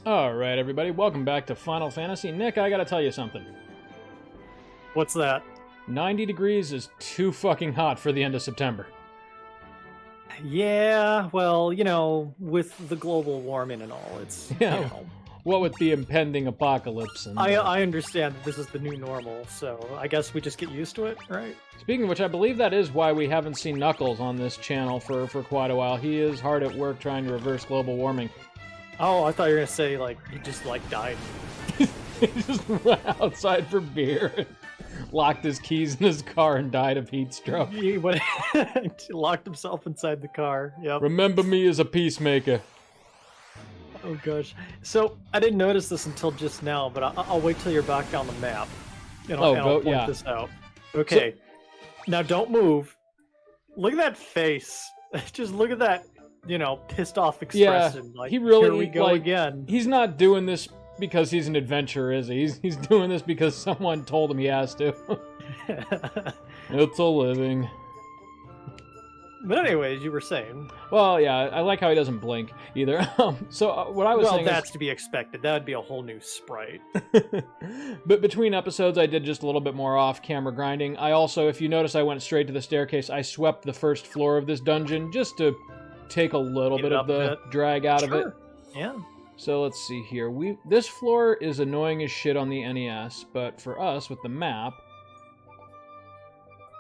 Alright, everybody, welcome back to Final Fantasy. Nick, I gotta tell you something. What's that? 90 degrees is too fucking hot for the end of September. Yeah, well, with the global warming and all, it's, Yeah, what with the impending apocalypse and... I understand that this is the new normal, so I guess we just get used to it, right? Speaking of which, I believe that is why we haven't seen Knuckles on this channel for quite a while. He is hard at work trying to reverse global warming. Oh, I thought you were gonna say, he just, died. He just went outside for beer and locked his keys in his car and died of heat stroke. He went locked himself inside the car, yep. Remember me as a peacemaker. Oh, gosh. So, I didn't notice this until just now, but I'll wait till you're back on the map. And I'll point this out. Okay. Now, don't move. Look at that face. Just look at that, pissed off expression. Yeah, he really, here we go again. He's not doing this because he's an adventurer, is he? He's doing this because someone told him he has to. It's a living. But anyways, you were saying. Well, yeah, I like how he doesn't blink either. What I was saying that's to be expected. That would be a whole new sprite. But between episodes, I did just a little bit more off-camera grinding. I also, if you notice, I went straight to the staircase. I swept the first floor of this dungeon just to take a little bit of the drag out of it. Yeah. So let's see here. This floor is annoying as shit on the NES, but for us with the map.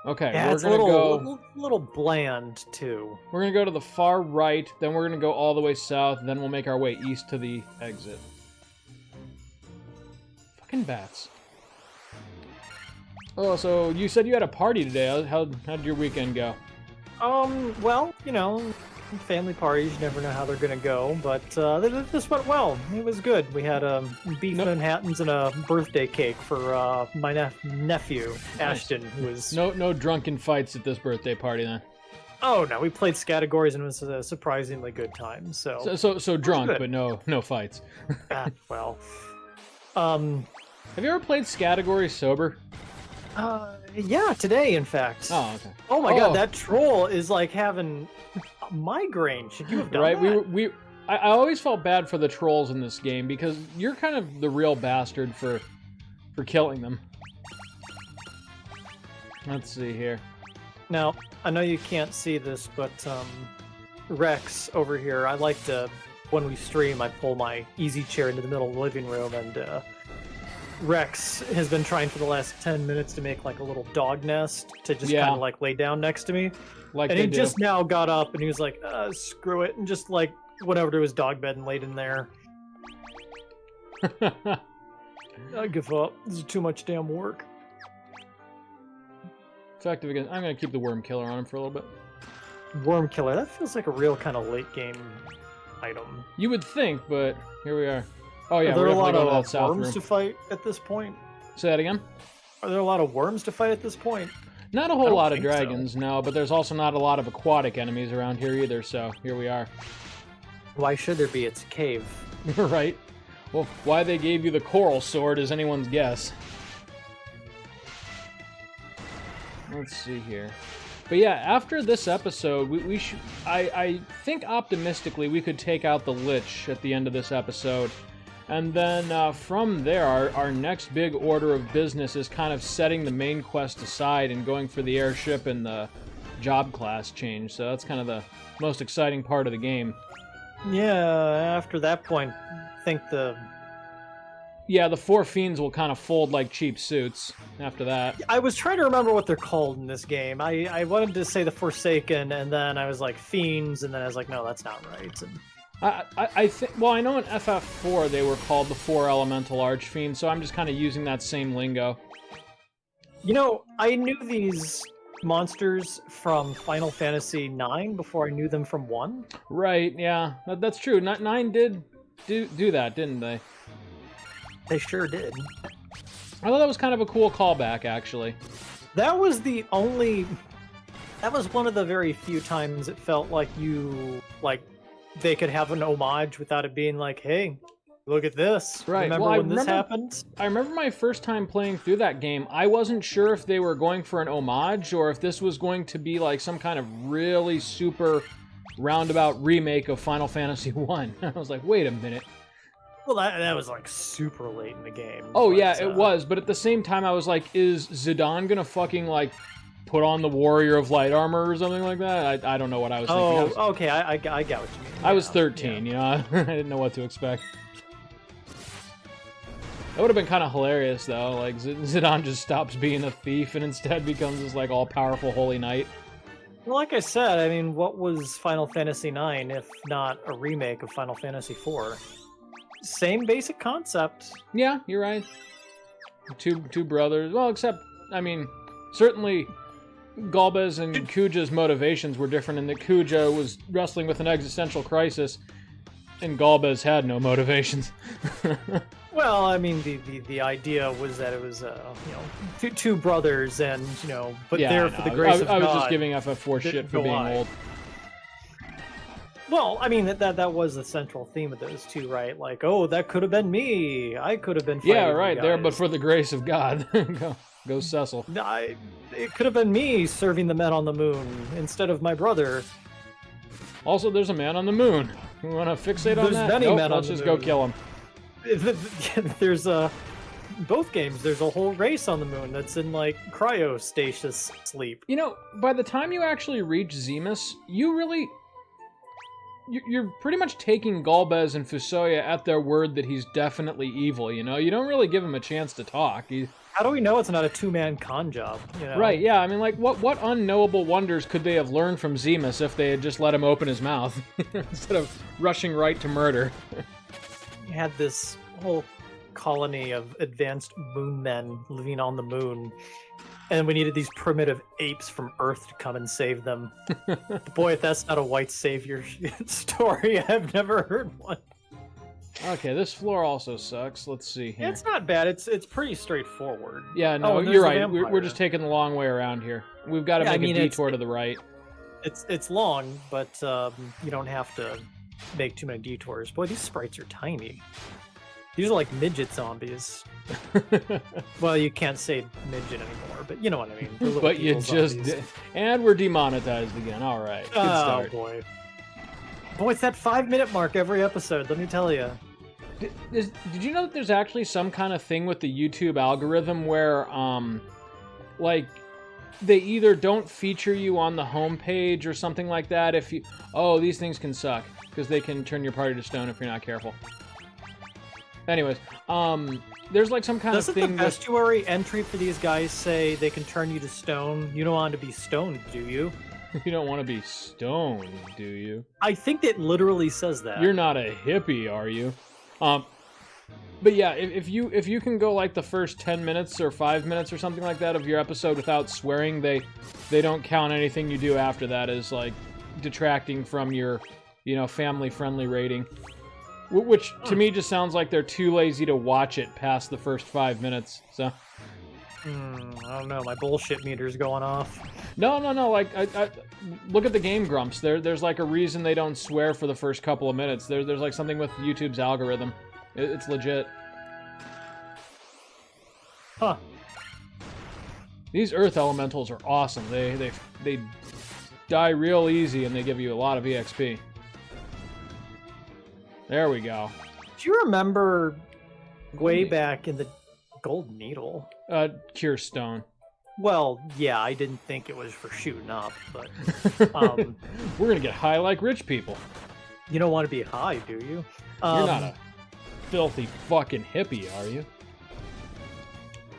Okay, yeah, we're gonna go a little bland too. We're gonna go to the far right, then we're gonna go all the way south, then we'll make our way east to the exit. Fucking bats. Oh, so you said you had a party today. How'd your weekend go? Well, family parties, you never know how they're gonna go, but this went well. It was good. We had beef Manhattans and a birthday cake for my nephew, Ashton, who was... No drunken fights at this birthday party, then? Oh, no, we played categories and it was a surprisingly good time, so... So drunk, but no fights. Well... Have you ever played categories sober? Yeah, today, in fact. Oh, okay. Oh my god, that troll is like having a migraine. Should you have done that? I always felt bad for the trolls in this game because you're kind of the real bastard for killing them. Let's see here. Now, I know you can't see this, but Rex over here, I like to, when we stream, I pull my easy chair into the middle of the living room, and Rex has been trying for the last 10 minutes to make like a little dog nest to just kind of like lay down next to me. And he just now got up and he was like, screw it, and just like went over to his dog bed and laid in there. I give up. This is too much damn work. Effective again. I'm gonna keep the worm killer on him for a little bit. Worm killer, that feels like a real kind of late game item. You would think, but here we are. Oh yeah, are there we're a lot of worms to fight at this point? Say that again? Are there a lot of worms to fight at this point? Not a whole lot of dragons, no, but there's also not a lot of aquatic enemies around here either, so here we are. Why should there be? It's a cave. Right. Well, why they gave you the coral sword is anyone's guess. Let's see here. But yeah, after this episode, we should... I think optimistically we could take out the Lich at the end of this episode. And then from there, our next big order of business is kind of setting the main quest aside and going for the airship and the job class change. So that's kind of the most exciting part of the game. Yeah, after that point, I think the... Yeah, the four fiends will kind of fold like cheap suits after that. I was trying to remember what they're called in this game. I wanted to say the Forsaken, and then I was like, fiends, and then I was like, no, that's not right. And... I think, well, I know in FF4 they were called the Four Elemental Archfiends, so I'm just kind of using that same lingo. I knew these monsters from Final Fantasy IX before I knew them from 1. Right, yeah, that's true. 9 did do that, didn't they? They sure did. I thought that was kind of a cool callback, actually. That was one of the very few times it felt like they could have an homage without it being like, hey, look at this. Right. Remember when this happened? I remember my first time playing through that game, I wasn't sure if they were going for an homage or if this was going to be like some kind of really super roundabout remake of Final Fantasy 1. I was like, wait a minute. Well, that was like super late in the game. Oh, but, yeah, it was. But at the same time, I was like, is Zidane gonna fucking, like, put on the Warrior of Light Armor or something like that? I don't know what I was thinking. Oh, okay, I get what you mean. I was 13, you know? I didn't know what to expect. That would have been kind of hilarious, though. Like, Zidane just stops being a thief and instead becomes this, like, all-powerful holy knight. Well, like I said, I mean, what was Final Fantasy IX if not a remake of Final Fantasy IV? Same basic concept. Yeah, you're right. Two brothers. Well, except, I mean, certainly Galbez and Kuja's motivations were different in that Kuja was wrestling with an existential crisis and Galbez had no motivations. Well, I mean, the idea was that it was, two brothers, and but Yeah, there for the grace of God. I was just giving FF4 shit for being old. Well, I mean that was the central theme of those two, right? Like, oh, that could have been me. I could have been. Yeah, right there, but for the grace of God, go Cecil. It could have been me serving the men on the moon instead of my brother. Also, there's a man on the moon. We want to fixate on that? Many nope, men let's on just the go moon. kill him. There's both games. There's a whole race on the moon that's in like cryostasis sleep. You know, by the time you actually reach Zemus, you're pretty much taking Galbez and Fusoya at their word that he's definitely evil, you know? You don't really give him a chance to talk. How do we know it's not a two-man con job? You know? Right, yeah, I mean, like, what unknowable wonders could they have learned from Zemus if they had just let him open his mouth instead of rushing right to murder? You had this whole colony of advanced moon men living on the moon, and we needed these primitive apes from Earth to come and save them. Boy, if that's not a white savior story, I've never heard one. Okay, this floor also sucks. Let's see here. It's not bad. It's pretty straightforward. Yeah, no, you're right. We're just taking the long way around here. We've got to make a detour to the right. It's long, but you don't have to make too many detours. Boy, these sprites are tiny. These are like midget zombies. Well, you can't say midget anymore, but you know what I mean. But you just did. And we're demonetized again. All right, good start. Oh, boy. Boy, it's that 5-minute mark every episode, let me tell you. Did you know that there's actually some kind of thing with the YouTube algorithm where, like, they either don't feature you on the homepage or something like that if you... Oh, these things can suck, because they can turn your party to stone if you're not careful. Anyways, there's like some kind of thing... Doesn't the bestiary entry for these guys say they can turn you to stone? You don't want to be stoned, do you? You don't want to be stoned, do you? I think it literally says that. You're not a hippie, are you? But yeah, if you can go like the first 10 minutes or 5 minutes or something like that of your episode without swearing, they don't count anything you do after that as like detracting from your, family-friendly rating. Which to me just sounds like they're too lazy to watch it past the first 5 minutes. So. I don't know. My bullshit meter's going off. No. Like, I look at the Game Grumps. There's like a reason they don't swear for the first couple of minutes. There's like something with YouTube's algorithm. It's legit. Huh. These Earth Elementals are awesome. They die real easy and they give you a lot of EXP. There we go. Do you remember way back in the Gold Needle? Cure Stone. Well, yeah, I didn't think it was for shooting up, but we're gonna get high like rich people. You don't want to be high, do you? You're not a filthy fucking hippie, are you?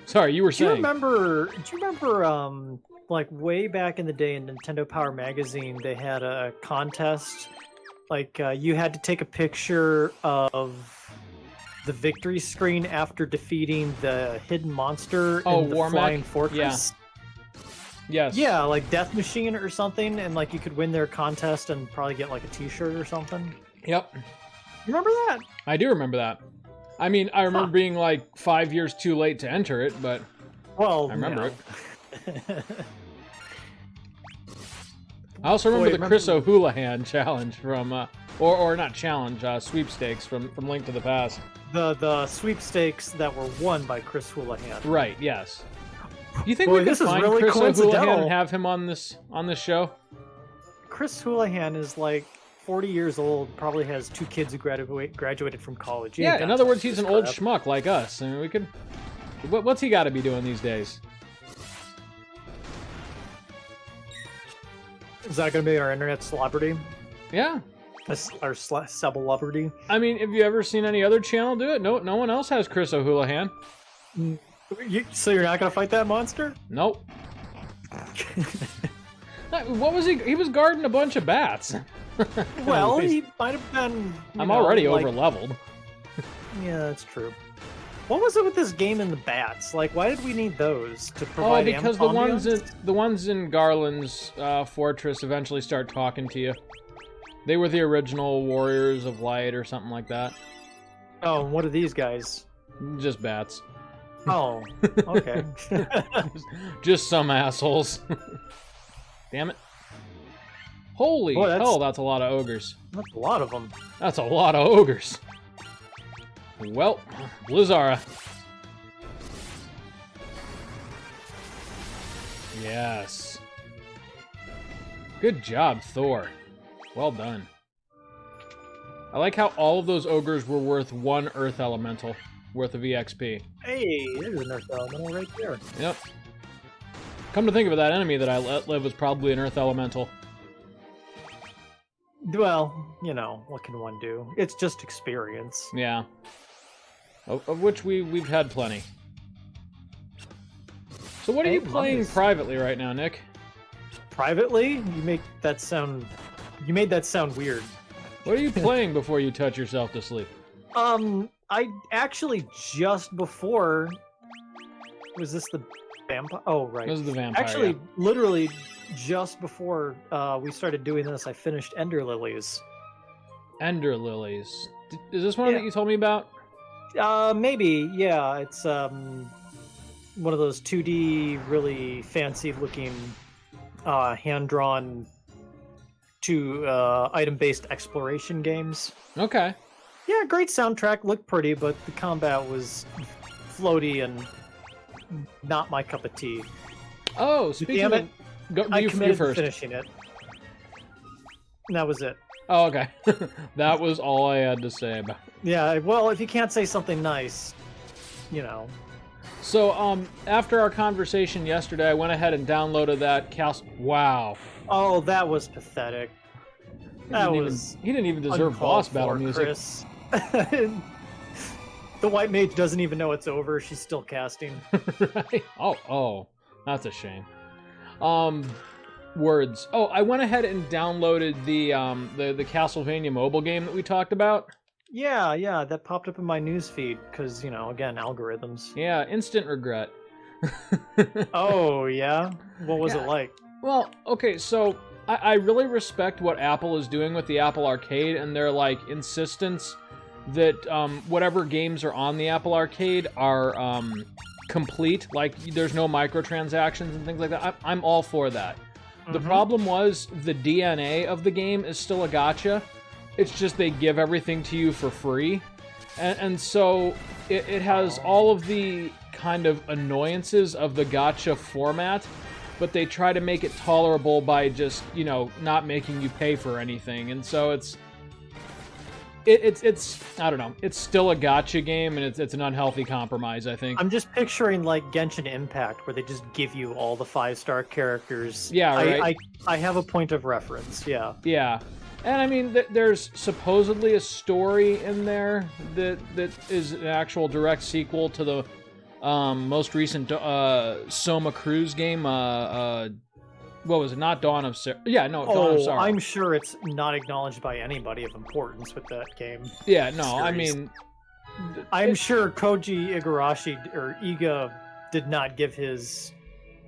Sorry, you were saying. Do you remember like way back in the day in Nintendo Power Magazine, they had a contest. Like you had to take a picture of the victory screen after defeating the hidden monster in the Flying Fortress. Yeah. Yes. Yeah, like Death Machine or something, and like you could win their contest and probably get like a T-shirt or something. Yep. You remember that? I do remember that. I mean, I remember being like 5 years too late to enter it, but I remember it. I also remember the Chris O'Houlihan challenge from, or not challenge, sweepstakes from Link to the Past. The sweepstakes that were won by Chris Houlihan. Right. Yes. Do you think we could find Chris O'Houlihan and have him on this show? Chris Houlihan is like 40 years old, probably has 2 kids who graduated from college. He ain't Yeah, got in other time words, for he's this an old crap. schmuck like us. I mean, we could... What's he got to be doing these days? Is that going to be our internet celebrity? Yeah. Our celebrity? I mean, have you ever seen any other channel do it? No one else has Chris O'Houlihan. So you're not going to fight that monster? Nope. What was he? He was guarding a bunch of bats. Well, he might have been... I'm already over-leveled. Yeah, that's true. What was it with this game and the bats? Like, why did we need those to provide because ambiance? the ones in Garland's fortress eventually start talking to you. They were the original Warriors of Light or something like that. Oh, what are these guys? Just bats. Oh, okay. Just some assholes. Damn it. Holy Boy, hell, that's a lot of ogres. That's a lot of them. That's a lot of ogres. Well, Blizzara. Yes. Good job, Thor. Well done. I like how all of those ogres were worth 1 Earth Elemental worth of EXP. Hey, there's an Earth Elemental right there. Yep. Come to think of it, that enemy that I let live was probably an Earth Elemental. Well, you know, what can one do? It's just experience. Yeah. Of which we've had plenty. So what are you playing privately right now, Nick? Privately? You made that sound weird. What are you playing before you touch yourself to sleep? I actually just before... Was this the vampire? Oh, right. This is the vampire, Actually, yeah. literally just before we started doing this, I finished Ender Lilies. Ender Lilies. Is this one that you told me about? Maybe, yeah. It's one of those 2D, really fancy-looking, hand-drawn item-based exploration games. Okay. Yeah, great soundtrack, looked pretty, but the combat was floaty and not my cup of tea. Oh, speaking of... I you committed to first. finishing it. And that was it. Oh, okay. That was all I had to say about it. Yeah, well, if you can't say something nice, you know. So, after our conversation yesterday, I went ahead and downloaded that Castle... Wow. Oh, that was pathetic. He didn't even deserve boss battle music. Chris. The white mage doesn't even know it's over. She's still casting. Right? Oh, that's a shame. Words. Oh, I went ahead and downloaded the Castlevania mobile game that we talked about. Yeah, that popped up in my news feed because, you know, again, algorithms. Yeah, instant regret. Oh, yeah? What was it like? Well, okay, so I really respect what Apple is doing with the Apple Arcade and their, like, insistence that whatever games are on the Apple Arcade are complete. Like, there's no microtransactions and things like that. I'm all for that. The problem was the DNA of the game is still a gacha. It's just they give everything to you for free. And so it has all of the kind of annoyances of the gacha format, but they try to make it tolerable by just, you know, not making you pay for anything. And so it's I don't know, it's still a gacha game, and it's an unhealthy compromise, I think. I'm just picturing like Genshin Impact, where they just give you all the 5-star characters. Yeah, right. I have a point of reference. Yeah. Yeah, and I mean, there's supposedly a story in there that is an actual direct sequel to the most recent Soma Cruz game. What was it? Not Dawn of Sorrow. Yeah, no, Dawn of Sorrow. I'm sure it's not acknowledged by anybody of importance with that game. Yeah, no, series. I mean... I'm sure Koji Igarashi, or Iga, did not give his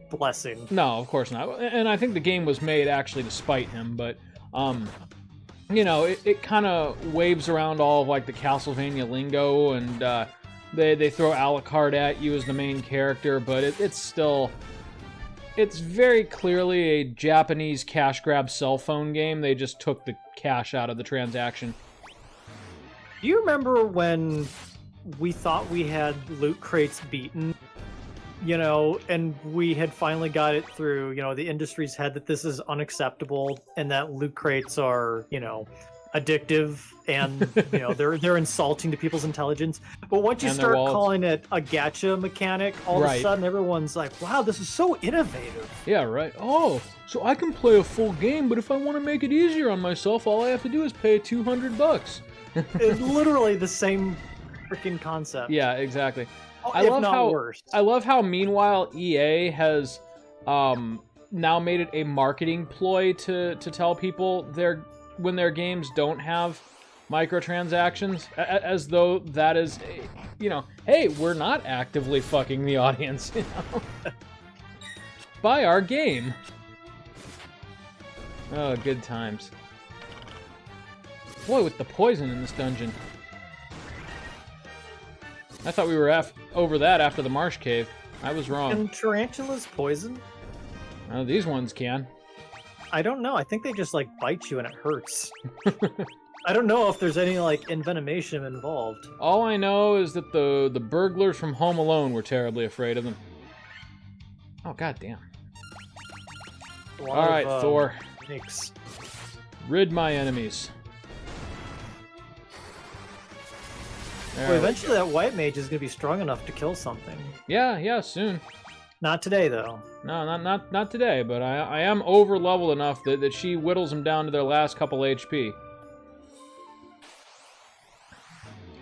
blessing. No, of course not. And I think the game was made actually to spite him, but, you know, it kind of waves around all of, like, the Castlevania lingo, and they throw Alucard at you as the main character, but it's still... It's very clearly a Japanese cash grab cell phone game. They just took the cash out of the transaction. Do you remember when we thought we had loot crates beaten and we had finally got it through, the industry's head that this is unacceptable and that loot crates are, addictive and, they're insulting to people's intelligence. But once you And their start wallets. calling it a gacha mechanic, all of a Right. sudden everyone's like, wow, this is so innovative. Yeah, right. Oh, so I can play a full game, but if I want to make it easier on myself, all I have to do is pay $200. It's literally the same freaking concept. Yeah, exactly. If not worse. I love how meanwhile EA has now made it a marketing ploy to tell people when their games don't have microtransactions, as though that is, hey, we're not actively fucking the audience, Buy our game. Oh, good times. Boy, with the poison in this dungeon. I thought we were over that after the marsh cave. I was wrong. Can tarantulas poison? These ones can. I don't know. I think they just bite you and it hurts. I don't know if there's any envenomation involved. All I know is that the burglars from Home Alone were terribly afraid of them. Oh, goddamn. All right, Thor. Snakes. Rid my enemies. Well, eventually that white mage is going to be strong enough to kill something. Yeah, soon. Not today, though. No, not today, but I am over leveled enough that she whittles them down to their last couple HP.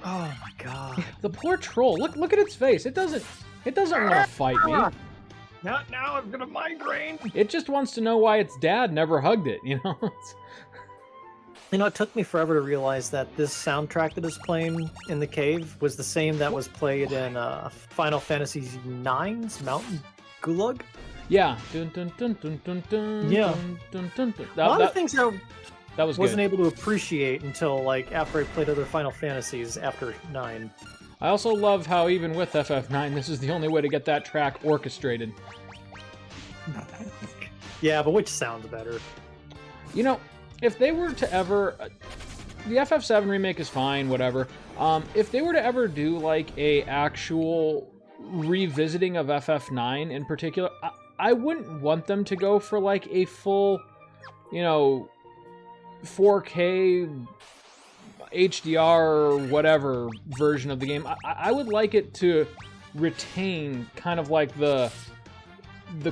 Oh my god. The poor troll. Look at its face. It doesn't want to fight me. Now I'm gonna migraine. It just wants to know why its dad never hugged it, It took me forever to realize that this soundtrack that is playing in the cave was the same that was played in Final Fantasy IX's Mountain Gulag. Yeah. Dun, dun, dun, dun, dun, dun, Yeah. Dun, dun, dun. A lot of things I that was wasn't good. able to appreciate until after I played other Final Fantasies after 9. I also love how even with FF9, this is the only way to get that track orchestrated. Yeah, but which sounds better? If they were to ever... the FF7 remake is fine, whatever. If they were to ever do, a actual revisiting of FF9 in particular, I wouldn't want them to go for, a full, 4K HDR or whatever version of the game. I would like it to retain kind of the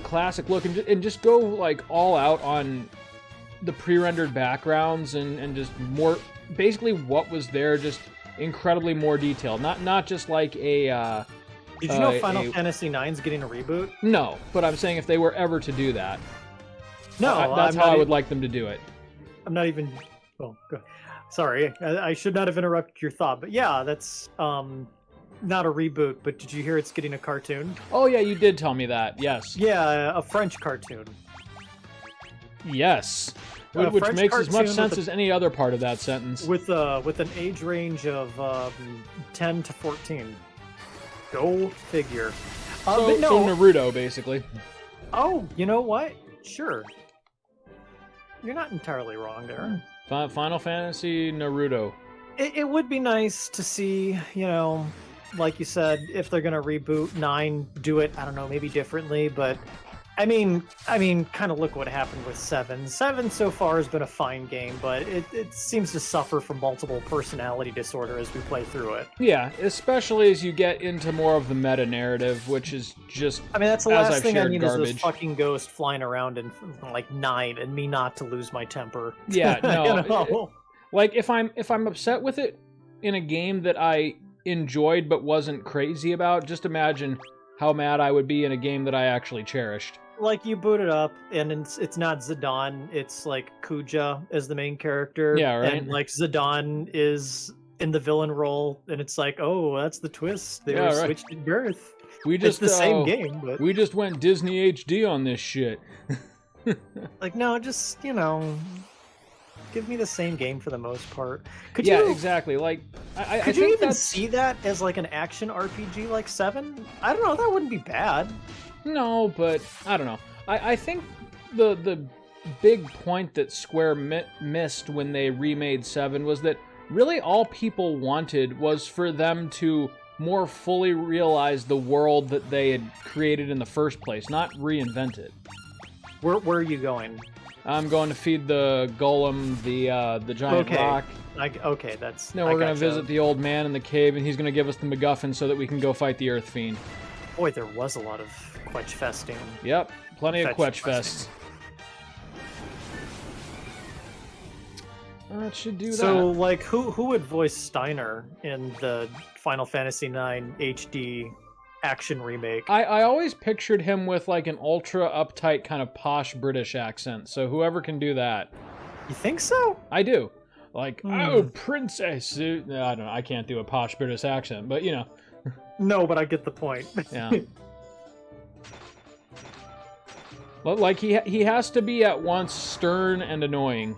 classic look and just go, all out on the pre-rendered backgrounds and just more basically what was there, just incredibly more detailed, not just a Did you know Final Fantasy IX's getting a reboot? No, but I'm saying if they were ever to do that, No, that's how I would like them to do it. I'm not even. Oh, good. Sorry, I should not have interrupted your thought, but yeah, that's not a reboot. But did you hear it's getting a cartoon? Oh yeah, you did tell me that. Yes. Yeah, a French cartoon. Yes. Which French makes as much cartoon sense with as any other part of that sentence. With an age range of 10 to 14. Go figure. So no. Naruto, basically. Oh, you know what? Sure. You're not entirely wrong there. Final Fantasy Naruto. It would be nice to see, like you said, if they're gonna reboot 9, do it, I don't know, maybe differently, but I mean, kind of look what happened with 7. 7 so far has been a fine game, but it seems to suffer from multiple personality disorder as we play through it. Yeah, especially as you get into more of the meta narrative, which is just. That's the as last I've thing I shared need is garbage. this fucking ghost flying around in 9 and me not to lose my temper. Yeah, no. You know? If I'm upset with it in a game that I enjoyed but wasn't crazy about, just imagine how mad I would be in a game that I actually cherished. You boot it up, and it's not Zidane, it's Kuja as the main character. Yeah, right. And Zidane is in the villain role, and it's oh, that's the twist. They were right. switched at birth. We just It's the same game, but we just went Disney HD on this shit. no, just give me the same game for the most part. Could exactly. I Could think you even that's... see that as an action RPG like 7? I don't know. That wouldn't be bad. No, but I don't know. I think the big point that Square missed when they remade 7 was that really all people wanted was for them to more fully realize the world that they had created in the first place, not reinvent it. Where are you going? I'm going to feed the golem the giant rock. Okay, that's... Then we're going to visit the old man in the cave, and he's going to give us the MacGuffin so that we can go fight the Earth Fiend. Boy, there was a lot of quetch festing. Yep, plenty of quetch fests. That should do that. So, like, who would voice Steiner in the Final Fantasy IX HD action remake? I always pictured him with, like, an ultra uptight kind of posh British accent, so whoever can do that. You think so? I do. Like, oh, princess. I don't know, I can't do a posh British accent, but, you know. No, but I get the point. Yeah. But, like, he has to be at once stern and annoying.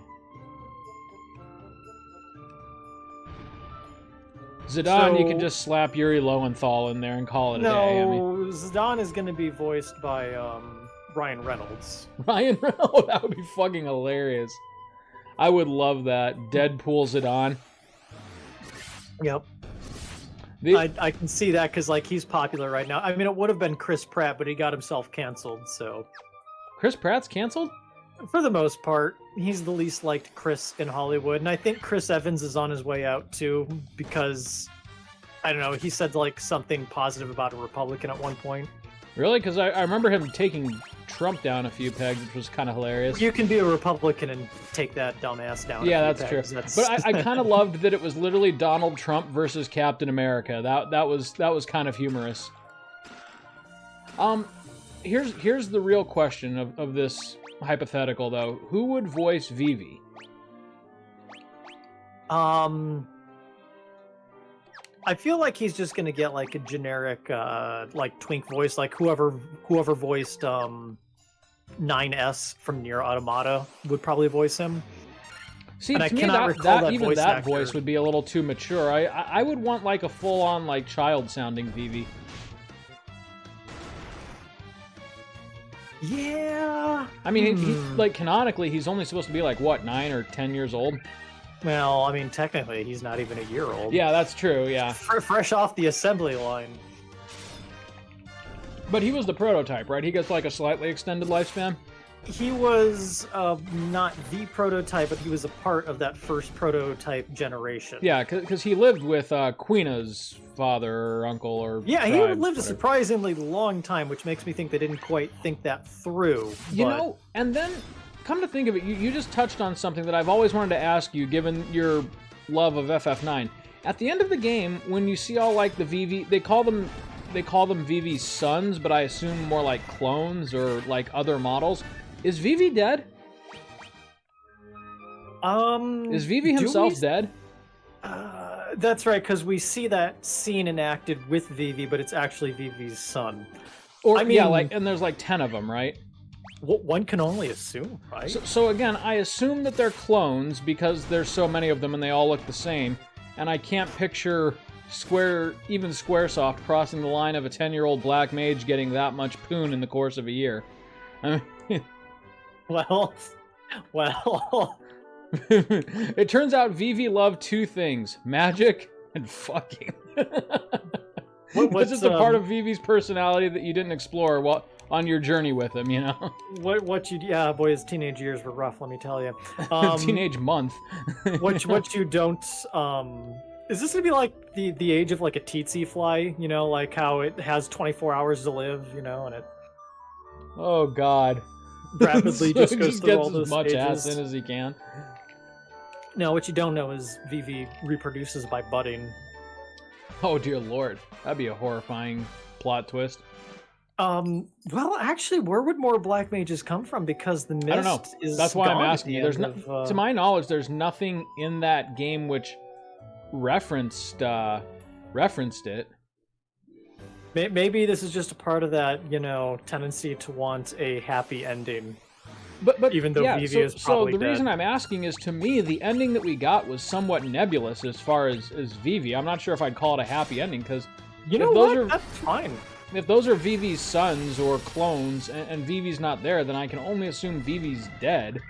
Zidane, you can just slap Yuri Lowenthal in there and call it a day. I mean, Zidane is going to be voiced by Ryan Reynolds. Ryan Reynolds? That would be fucking hilarious. I would love that. Deadpool Zidane. Yep. I can see that because, like, he's popular right now. I mean, it would have been Chris Pratt, but he got himself canceled, so... Chris Pratt's canceled? For the most part, he's the least liked Chris in Hollywood, and I think Chris Evans is on his way out too, because, I don't know, he said like something positive about a Republican at one point. Really? Because I remember him taking Trump down a few pegs, which was kind of hilarious. You can be a Republican and take that dumbass down. Yeah, that's true. But I kind of loved that it was literally Donald Trump versus Captain America. That was kind of humorous. Here's the real question of this hypothetical, though. Who would voice Vivi? I feel like he's just gonna get like a generic like twink voice, like whoever voiced 9S from Nier Automata would probably voice him. See, and to me, that voice would be a little too mature. I would want like a full-on like child-sounding Vivi. Yeah. I mean, he, like, canonically, he's only supposed to be, like, what, 9 or 10 years old? Well, I mean, technically, he's not even a year old. Yeah, that's true, yeah. Fresh off the assembly line. But he was the prototype, right? He gets, like, a slightly extended lifespan? He was not the prototype, but he was a part of that first prototype generation. Yeah, because he lived with Queena's father or uncle or yeah, tribe, he lived whatever. a surprisingly long time, which makes me think they didn't quite think that through. You know, and then, come to think of it, you just touched on something that I've always wanted to ask you, given your love of FF9. At the end of the game, when you see all, like, the Vivi, they call them Vivi's sons, but I assume more like clones or, like, other models. Is Vivi dead? Is Vivi himself dead? That's right, because we see that scene enacted with Vivi, but it's actually Vivi's son. Or I mean, yeah, like, and there's like 10 of them, right? One can only assume, right? So again, I assume that they're clones because there's so many of them and they all look the same, and I can't picture Squaresoft crossing the line of a 10-year-old black mage getting that much poon in the course of a year. I mean, well. It turns out Vivi loved two things: magic and fucking. This is the part of Vivi's personality that you didn't explore while on your journey with him, you know? Yeah, boy, his teenage years were rough, let me tell you. Teenage month. what you don't, is this gonna be like the age of like a tsetse fly, you know, like how it has 24 hours to live, you know, and it... Oh, God. Rapidly just goes through all those as much stages. ass in as he can. No, what you don't know is Vivi reproduces by budding. Oh, dear Lord. That'd be a horrifying plot twist. Well, actually, where would more black mages come from? Because the mist I don't know. is That's why I'm gone asking you. at There's the end to my knowledge, there's nothing in that game which referenced it. Maybe this is just a part of that, you know, tendency to want a happy ending. But even though yeah, Vivi is probably so the dead. reason I'm asking is, to me, the ending that we got was somewhat nebulous as far as Vivi. I'm not sure if I'd call it a happy ending, because you know what? That's fine. If those are Vivi's sons or clones, and Vivi's not there, then I can only assume Vivi's dead.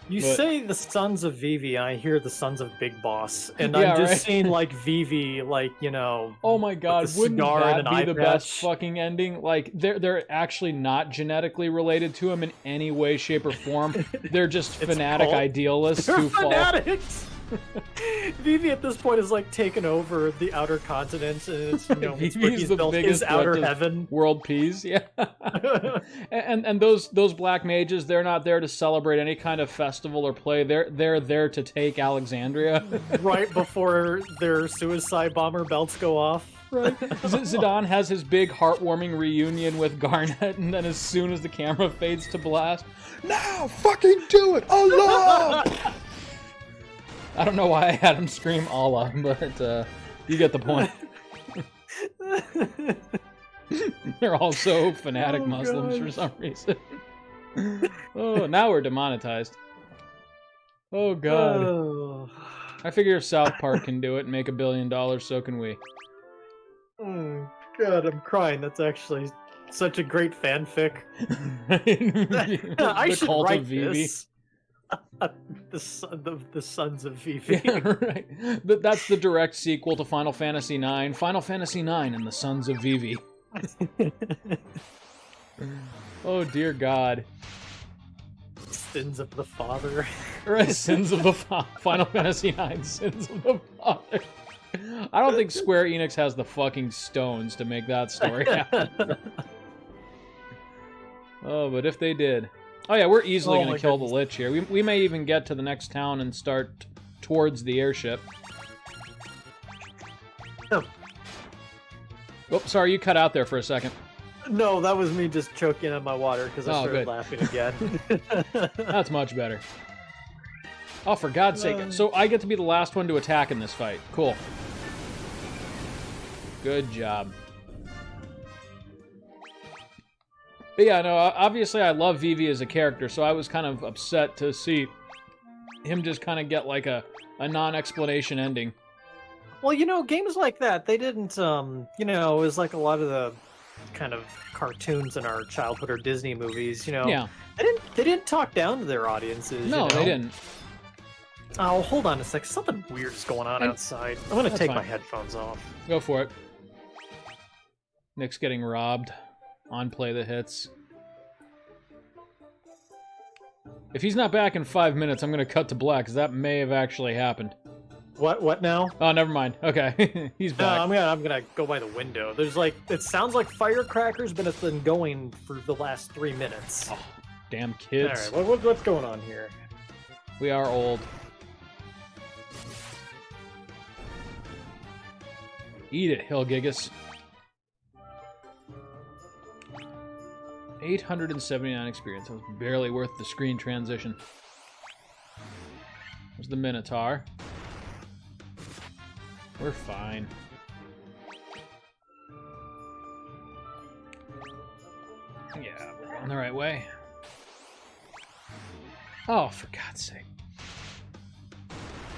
You But- say the Sons of Vivi, and I hear the Sons of Big Boss, and Yeah, I'm just right. seeing like Vivi, like Oh my god, the wouldn't cigar and that an be eye the best patch. fucking ending? Like, they're actually not genetically related to him in any way, shape, or form. They're just It's fanatic cult. idealists They're who fall. fanatics. Vivi at this point is like taken over the outer continent, and it's it's where Vivi's he's the built biggest his outer threat to heaven. World peace, yeah. and those black mages, they're not there to celebrate any kind of festival or play. They're there to take Alexandria. Right before their suicide bomber belts go off. Right. Zidane has his big heartwarming reunion with Garnet, and then as soon as the camera fades to blast, now fucking do it, Allah! I don't know why I had him scream Allah, but you get the point. They're all so fanatic Muslims for some reason. Oh, now we're demonetized. Oh god. Oh. I figure if South Park can do it and make $1 billion, so can we. Oh, God, I'm crying. That's actually such a great fanfic. I The should cult write of Vivi. this. The Sons of Vivi. Yeah, right. That's the direct sequel to Final Fantasy IX. Final Fantasy IX and the Sons of Vivi. Oh dear God. Sins of the Father. Right, Sins of the Final Fantasy IX. Sins of the Father. I don't think Square Enix has the fucking stones to make that story happen. Oh, but if they did. Oh yeah, we're easily going to kill the Lich here. We may even get to the next town and start towards the airship. Oh. Oh, sorry, you cut out there for a second. No, that was me just choking on my water because I started good. laughing again. That's much better. Oh, for God's sake. So I get to be the last one to attack in this fight. Cool. Good job. But yeah, no, obviously I love Vivi as a character, so I was kind of upset to see him just kind of get like a non-explanation ending. Well, games like that, they didn't, it was like a lot of the kind of cartoons in our childhood or Disney movies, Yeah. They didn't talk down to their audiences. No, they didn't. Oh, hold on a sec. Something weird's going on outside. I'm gonna take my headphones off. Go for it. Nick's getting robbed. On Play the Hits. If he's not back in 5 minutes, I'm gonna cut to black, because that may have actually happened. What now? Oh, never mind. Okay, he's back. No, I'm gonna go by the window. There's it sounds like firecrackers, but it's been going for the last 3 minutes. Oh, damn kids. All right, what's going on here? We are old. Eat it, Hillgigus. 879 experience. That was barely worth the screen transition. There's the Minotaur. We're fine. Yeah, we're going the right way. Oh, for God's sake.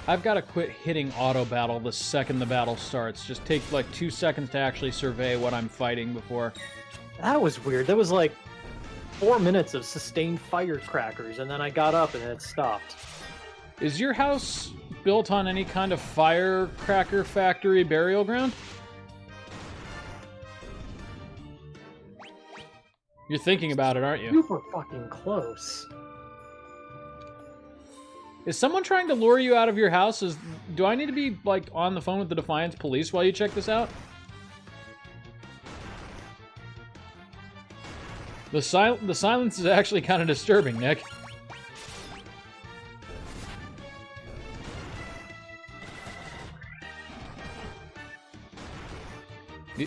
I've got to quit hitting auto battle the second the battle starts. Just take like 2 seconds to actually survey what I'm fighting before. That was weird. That was like 4 minutes of sustained firecrackers, and then I got up and it stopped. Is your house built on any kind of firecracker factory burial ground? You're thinking about it, aren't you? Super fucking close. Is someone trying to lure you out of your house? Do I need to be, like, on the phone with the Defiance police while you check this out? The silence is actually kind of disturbing, Nick.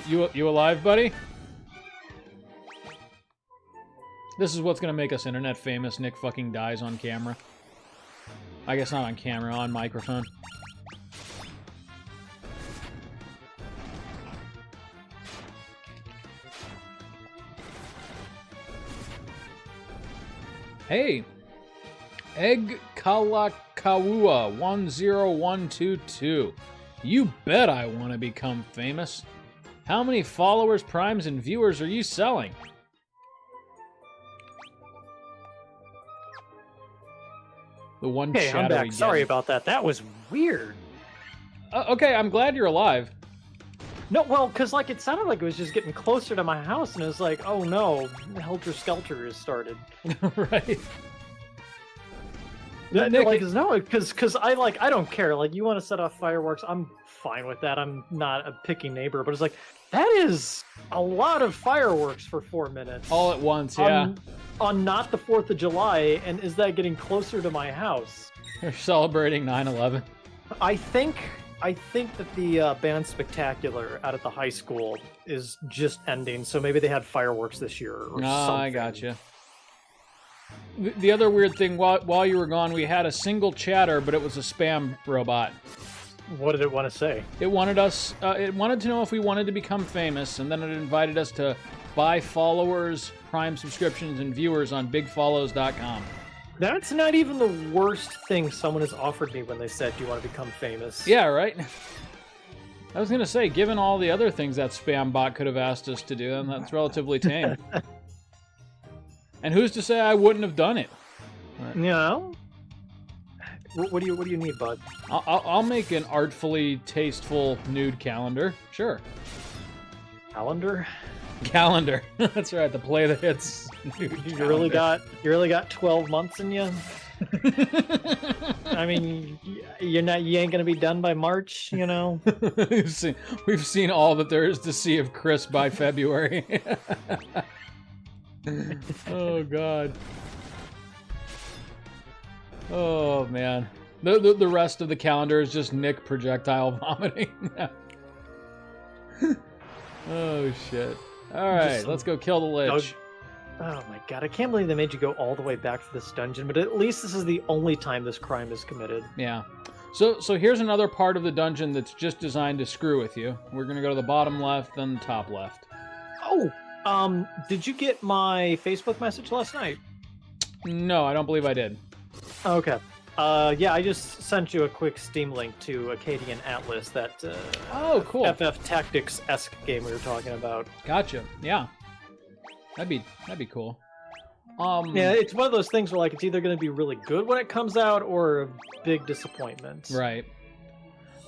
You alive, buddy? This is what's gonna make us internet famous. Nick fucking dies on camera. I guess not on camera, on microphone. Hey, Egg Kalakawua 10122. You bet I want to become famous. How many followers, primes, and viewers are you selling? The one Hey, shadowy I'm back. gem. Sorry about that. That was weird. Okay, I'm glad you're alive. No, well, because like it sounded like it was just getting closer to my house, and it was like, oh no, Helter Skelter has started. Right. Nick, like, no, because I don't care. Like, you want to set off fireworks, I'm fine with that. I'm not a picky neighbor, but it's like that is a lot of fireworks for 4 minutes. All at once, yeah. On not the 4th of July, and is that getting closer to my house? They're celebrating 9/11. I think that the band spectacular out at the high school is just ending, so maybe they had fireworks this year or something. I gotcha. The other weird thing, while you were gone, we had a single chatter, but it was a spam robot. What did it want to say? It wanted us. It wanted to know if we wanted to become famous, and then it invited us to buy followers, Prime subscriptions, and viewers on BigFollows.com. That's not even the worst thing someone has offered me when they said, "Do you want to become famous?" Yeah, right. I was gonna say, given all the other things that spam bot could have asked us to do, then that's relatively tame. And who's to say I wouldn't have done it? You know? What do you need, bud? I'll make an artfully tasteful nude calendar. Sure. Calendar? Calendar. That's right. The play the hits. You really got 12 months in you. I mean, you ain't gonna be done by March, you know. We've seen all that there is to see of Chris by February. Oh God. Oh man. The rest of the calendar is just Nick projectile vomiting. Oh shit. Alright, let's go kill the Lich. Oh my god, I can't believe they made you go all the way back to this dungeon, but at least this is the only time this crime is committed. Yeah. So here's another part of the dungeon that's just designed to screw with you. We're gonna go to the bottom left, then the top left. Oh! Did you get my Facebook message last night? No, I don't believe I did. Okay. Yeah, I just sent you a quick Steam link to Acadian Atlas, that oh, cool. FF Tactics-esque game we were talking about. Gotcha. Yeah. That'd be cool. Yeah, it's one of those things where like it's either going to be really good when it comes out or a big disappointment. Right.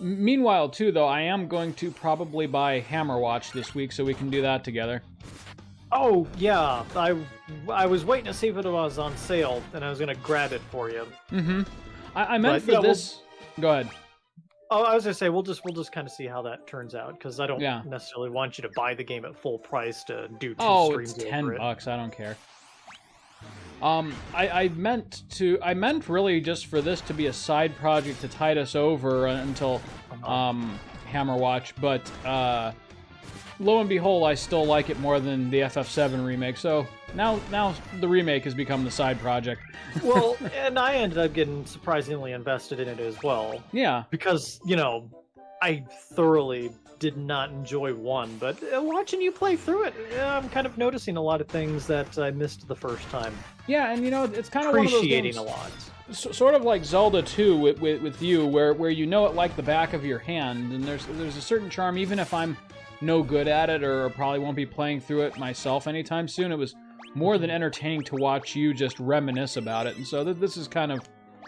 Meanwhile, too, though, I am going to probably buy Hammerwatch this week so we can do that together. Oh, yeah. I was waiting to see if it was on sale, and I was going to grab it for you. Mm-hmm. I meant for this... Go ahead. Oh, I was going to say, we'll just kind of see how that turns out, because I don't necessarily want you to buy the game at full price to do two streams it's over $10. I don't care. I meant really just for this to be a side project to tide us over until Hammerwatch, but lo and behold, I still like it more than the FF7 remake. So now the remake has become the side project. Well, and I ended up getting surprisingly invested in it as well. Yeah, because I thoroughly did not enjoy 1, but watching you play through it, I'm kind of noticing a lot of things that I missed the first time. Yeah, and it's kind of one of those games, appreciating a lot. Sort of like Zelda 2 with you, where you know it like the back of your hand, and there's a certain charm, even if I'm no good at it or probably won't be playing through it myself anytime soon. It was more than entertaining to watch you just reminisce about it, and so this is kind of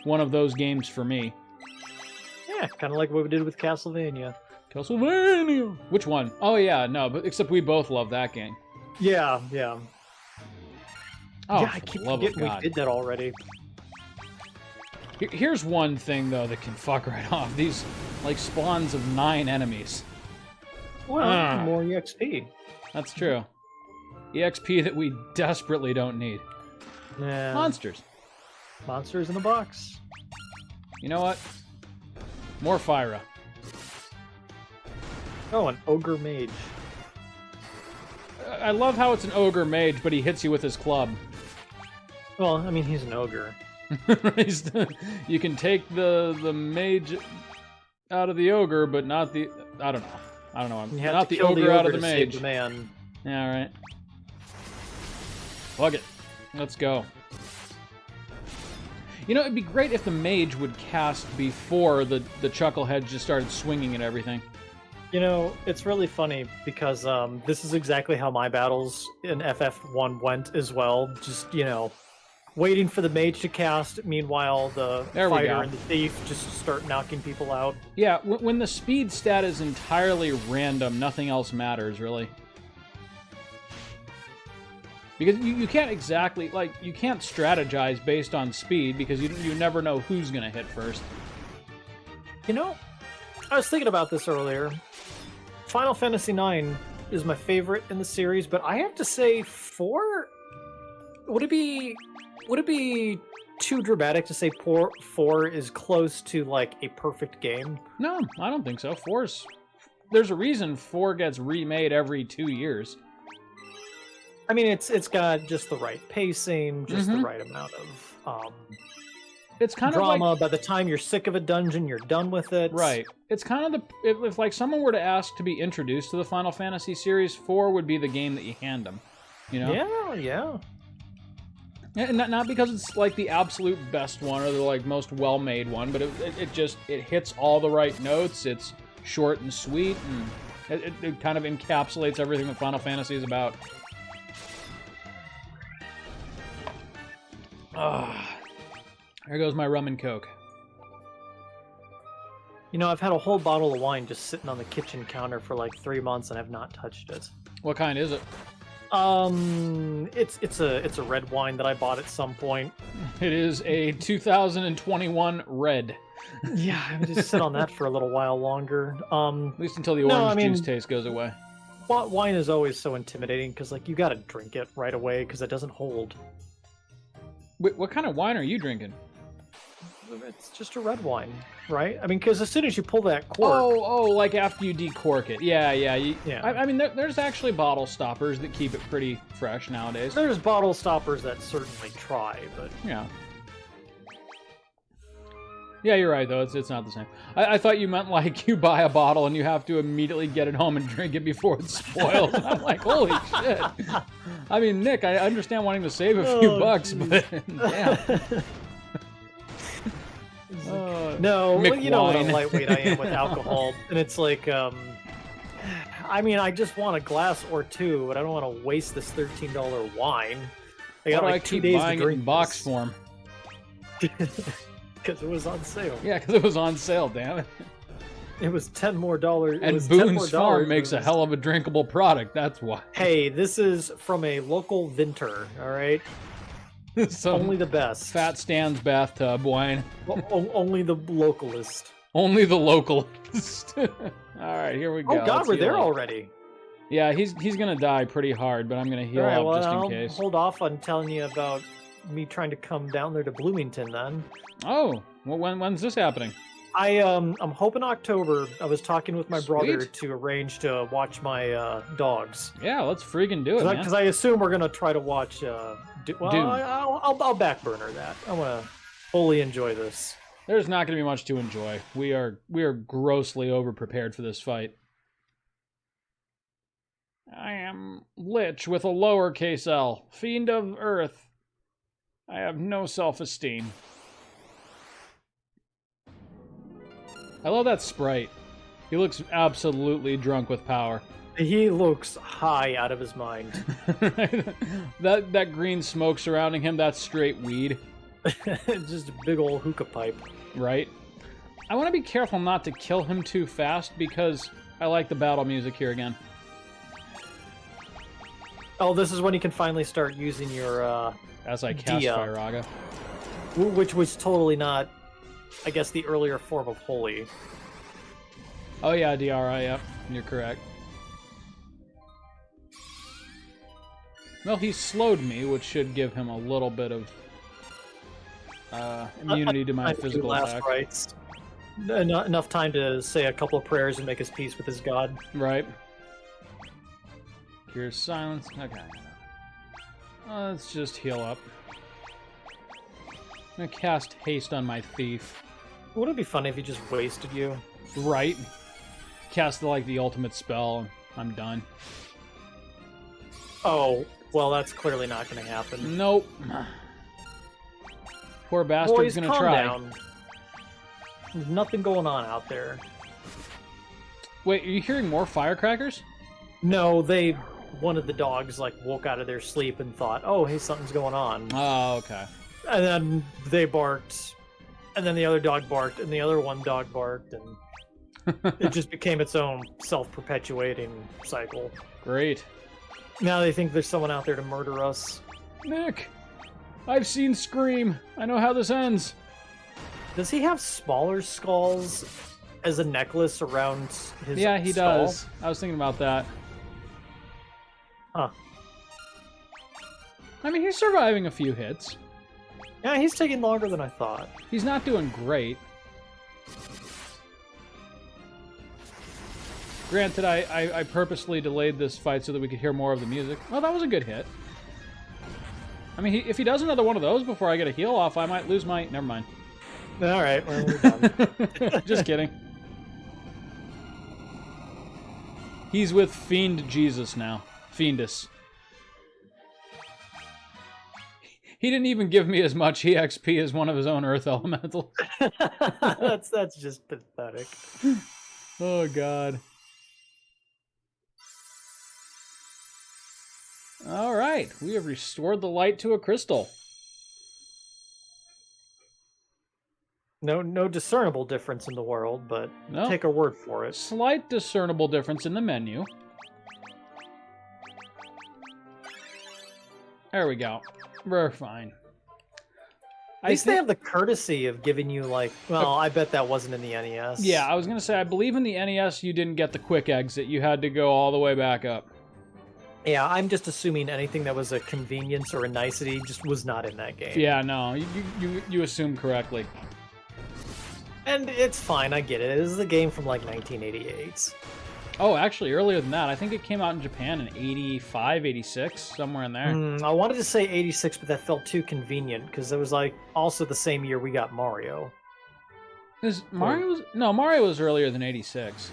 one of those games for me. Yeah, kind of like what we did with Castlevania. Castlevania! Which one? Oh yeah, no, but except we both love that game. Yeah. Oh, yeah, I keep forgetting we did that already. Here's one thing, though, that can fuck right off. These, spawns of 9 enemies. Well, more EXP. That's true. EXP that we desperately don't need. Yeah. Monsters. Monsters in the box. You know what? More Fyra. Oh, an ogre mage. I love how it's an ogre mage, but he hits you with his club. Well, I mean, he's an ogre. You can take the mage out of the ogre, but not the... I don't know. Not the ogre out of the mage. Save the man. Yeah, all right. Fuck it. Let's go. It'd be great if the mage would cast before the chucklehead just started swinging at everything. It's really funny because this is exactly how my battles in FF1 went as well. Just, waiting for the mage to cast. Meanwhile, the There we fighter go. and the thief just start knocking people out. Yeah, when the speed stat is entirely random, nothing else matters, really. Because you can't exactly, like, you can't strategize based on speed because you never know who's going to hit first. You know, I was thinking about this earlier. Final Fantasy IX is my favorite in the series, but I have to say 4... Would it be too dramatic to say 4 is close to, like, a perfect game? No, I don't think so. There's a reason 4 gets remade every 2 years. I mean, it's got just the right pacing, just the right amount of It's kind drama. of like, by the time you're sick of a dungeon, you're done with it. right. It's kind of if like someone were to ask to be introduced to the Final Fantasy series, 4 would be the game that you hand them. You know? Yeah. And not because it's like the absolute best one or the like most well-made one, but it hits all the right notes. It's short and sweet, and it kind of encapsulates everything that Final Fantasy is about. There goes my rum and coke. You know, I've had a whole bottle of wine just sitting on the kitchen counter for like 3 months and I've not touched it. What kind is it? It's a red wine that I bought at some point. It is a 2021 red. Yeah, I'm gonna just sit on that for a little while longer. At least until the orange juice taste goes away. Wine is always so intimidating because like you gotta drink it right away because it doesn't hold. Wait, what kind of wine are you drinking? It's just a red wine, right? I mean, because as soon as you pull that cork... Oh, like after you decork it. Yeah. Yeah. I mean, there's actually bottle stoppers that keep it pretty fresh nowadays. There's bottle stoppers that certainly try, but... Yeah. Yeah, you're right, though. It's not the same. I thought you meant, like, you buy a bottle and you have to immediately get it home and drink it before it spoils. I'm like, holy shit. I mean, Nick, I understand wanting to save a few bucks, but damn. No, well, you know what a McWine. lightweight I am with alcohol, and it's like, I mean, I just want a glass or two, but I don't want to waste this $13 wine. I got Why do like I 2 keep days buying to it drink in box form? because it was on sale. Yeah, because it was on sale, damn it. It was $10 more. It And was $10 Boone's more Farm dollars. makes a hell of a drinkable product, that's why. Hey, this is from a local vintner, all right? Some Only the best. Fat Stan's bathtub wine. Only the localist. Only the localist. Alright, here we go. Oh God, Let's we're heal there up. already. Yeah, he's gonna die pretty hard, but I'm gonna heal All right, up well, just in I'll case. hold off on telling you about me trying to come down there to Bloomington then. Oh, well, when's this happening? I'm hoping October. I was talking with my brother Sweet. to arrange to watch my dogs. Yeah, let's freaking do it, man. Because I assume we're gonna try to watch. Dune. Dune. I'll back burner that. I want to fully enjoy this. There's not gonna be much to enjoy. We are grossly overprepared for this fight. I am Lich with a lowercase l, fiend of earth. I have no self-esteem. I love that sprite. He looks absolutely drunk with power. He looks high out of his mind. that green smoke surrounding him, that's straight weed. Just a big old hookah pipe. Right? I want to be careful not to kill him too fast because I like the battle music here again. Oh, this is when you can finally start using your As I cast Dia. Firaga. which was totally not, I guess, the earlier form of holy. Oh yeah, DRI, yep. You're correct. Well, he slowed me, which should give him a little bit of immunity to my physical last attack. rites. Enough time to say a couple of prayers and make his peace with his god. Right. Cure silence. Okay. Let's just heal up. I'm gonna cast haste on my thief. Wouldn't it be funny if he just wasted you? Right. Cast the ultimate spell, and I'm done. Oh, well, that's clearly not going to happen. Nope. Poor bastard's Boys, gonna calm try. down. There's nothing going on out there. Wait, are you hearing more firecrackers? No, one of the dogs, like, woke out of their sleep and thought, oh, hey, something's going on. Oh, okay. And then they barked, and then the other dog barked, and the other one dog barked, and it just became its own self-perpetuating cycle. Great. Now they think there's someone out there to murder us. Nick, I've seen Scream. I know how this ends. Does he have smaller skulls as a necklace around his Yeah, he skull? does. I was thinking about that. Huh. I mean, he's surviving a few hits. Yeah, he's taking longer than I thought. He's not doing great. Granted, I purposely delayed this fight so that we could hear more of the music. Oh, that was a good hit. I mean, if he does another one of those before I get a heal off, I might lose my... Never mind. All right, well, we're done. Just kidding. He's with Fiend Jesus now. Fiendus. He didn't even give me as much EXP as one of his own Earth Elementals. that's just pathetic. Oh, God. All right, we have restored the light to a crystal. No discernible difference in the world, but No. take our word for it. Slight discernible difference in the menu. There we go. We're fine. At least they have the courtesy of giving you, like, well, I bet that wasn't in the NES. Yeah, I was going to say, I believe in the NES you didn't get the quick exit. You had to go all the way back up. Yeah, I'm just assuming anything that was a convenience or a nicety just was not in that game. Yeah, no, you assumed correctly. And it's fine, I get it. This is a game from, like, 1988. Oh, actually, earlier than that. I think it came out in Japan in 85, 86, somewhere in there. I wanted to say 86, but that felt too convenient, because it was, like, also the same year we got Mario. Mario was earlier than 86.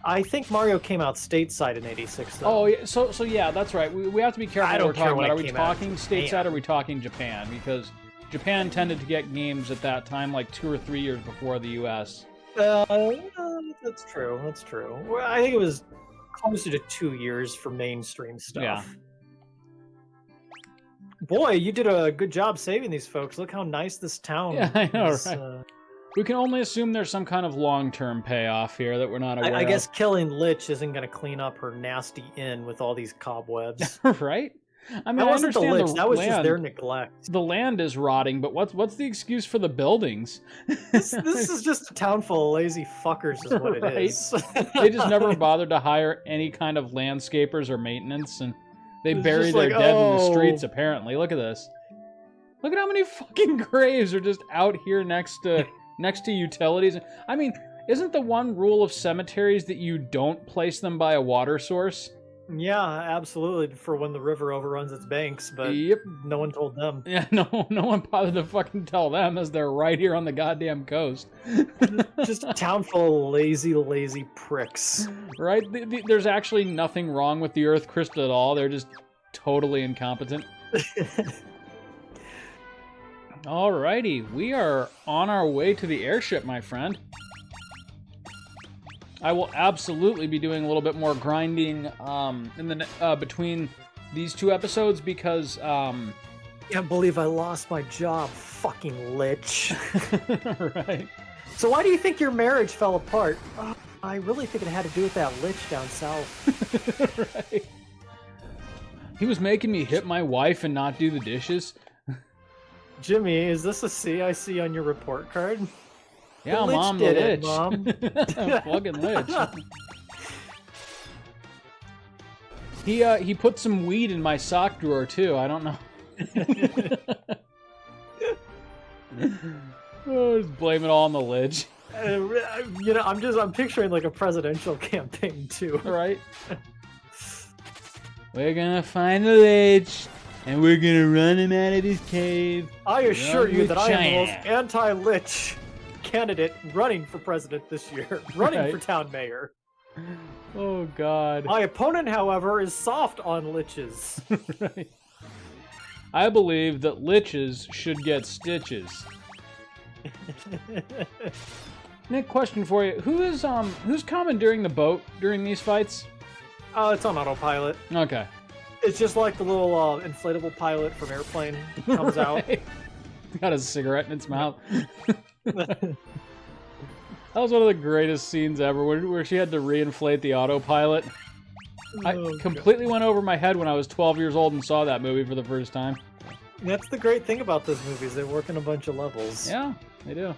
I think Mario came out stateside in 86, though. Oh, yeah, so yeah, that's right. We have to be careful what we're talking about. Are we talking stateside or are we talking Japan? Because Japan tended to get games at that time like 2 or 3 years before the U.S. That's true. That's true. Well, I think it was closer to 2 years for mainstream stuff. Yeah. Boy, you did a good job saving these folks. Look how nice this town Yeah, I know, is. right? We can only assume there's some kind of long-term payoff here that we're not aware I guess of. killing Lich isn't going to clean up her nasty inn with all these cobwebs. Right? I mean, That I wasn't the understand Lich. That was just land. their neglect. The land is rotting, but what's the excuse for the buildings? This is just a town full of lazy fuckers is what it Right. is. They just never bothered to hire any kind of landscapers or maintenance, and they It's bury just their like, dead in the oh. streets, apparently. Look at this. Look at how many fucking graves are just out here next to utilities. I mean, isn't the one rule of cemeteries that you don't place them by a water source? Yeah, absolutely. For when the river overruns its banks, but Yep. no one told them. Yeah, no one bothered to fucking tell them as they're right here on the goddamn coast. Just a town full of lazy pricks. Right? There's actually nothing wrong with the Earth crystal at all. They're just totally incompetent. Alrighty, we are on our way to the airship, my friend. I will absolutely be doing a little bit more grinding in the between these two episodes because Can't believe I lost my job, fucking Lich. right. So why do you think your marriage fell apart? I really think it had to do with that Lich down south. Right. He was making me hit my wife and not do the dishes. Jimmy, is this a C I see on your report card? Yeah, The Lich Mom, did the it, Lich. Mom. Fucking Lich. He put some weed in my sock drawer too. I don't know. Oh, just blame it all on the Lich. I'm picturing like a presidential campaign too. Right? We're gonna find the Lich, and we're gonna run him out of his cave. I assure Run you with that I am the most China. anti-Lich candidate running for president this year, running Right. for town mayor. Oh God. My opponent, however, is soft on Liches. Right. I believe that Liches should get stitches. Nick, question for you: who's commandeering the boat during these fights? Oh, it's on autopilot. Okay. It's just like the little inflatable pilot from Airplane comes out. Right. Got a cigarette in its mouth. That was one of the greatest scenes ever, where she had to reinflate the autopilot. I completely went over my head when I was 12 years old and saw that movie for the first time. That's the great thing about those movies. They work in a bunch of levels. Yeah, they do.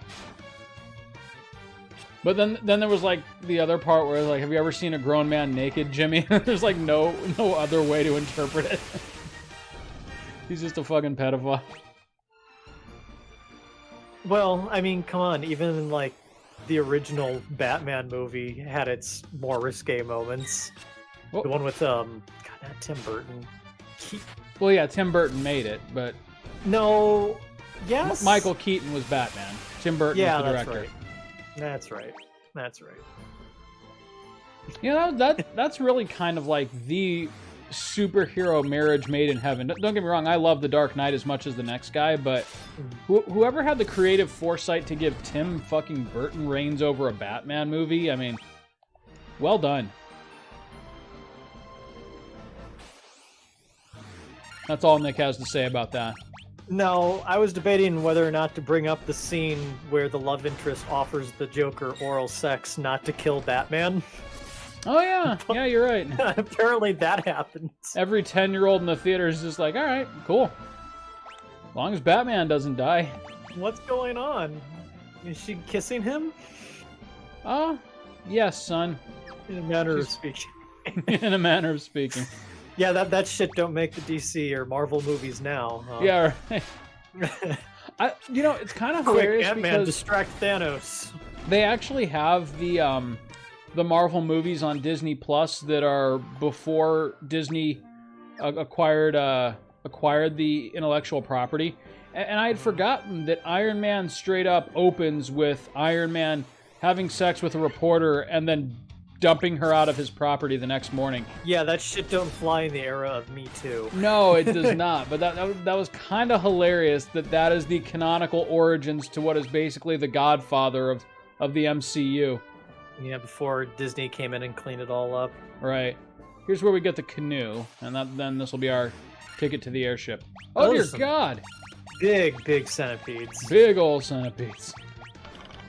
But then there was like the other part where like, have you ever seen a grown man naked, Jimmy? There's like no other way to interpret it. He's just a fucking pedophile. Well, I mean, come on. Even like the original Batman movie had its more risque moments. Oh. The one with God, not Tim Burton. Well, yeah, Tim Burton made it, but no, yes, Michael Keaton was Batman. Tim Burton was the director. That's right. That's right. You know, that's really kind of like the superhero marriage made in heaven. Don't get me wrong, I love The Dark Knight as much as the next guy, but whoever had the creative foresight to give Tim fucking Burton reins over a Batman movie, I mean, well done. That's all Nick has to say about that. No, I was debating whether or not to bring up the scene where the love interest offers the Joker oral sex not to kill Batman. Oh, yeah. Yeah, you're right. Apparently that happens. Every 10-year-old in the theater is just like, all right, cool. As long as Batman doesn't die. What's going on? Is she kissing him? Oh, yes, son. In a manner of speaking. In a manner of speaking. Yeah, that shit don't make the DC or Marvel movies now. Huh? Yeah, right. It's kind of hilarious Ant-Man, because distract Thanos. they actually have the Marvel movies on Disney Plus that are before Disney acquired the intellectual property, and I had forgotten that Iron Man straight up opens with Iron Man having sex with a reporter and then dumping her out of his property the next morning. Yeah, that shit don't fly in the era of Me Too. No, it does not. But that was kind of hilarious that is the canonical origins to what is basically the Godfather of the MCU. Yeah, before Disney came in and cleaned it all up. Right. Here's where we get the canoe, and then this will be our ticket to the airship. Oh, dear God! Big centipedes. Big old centipedes.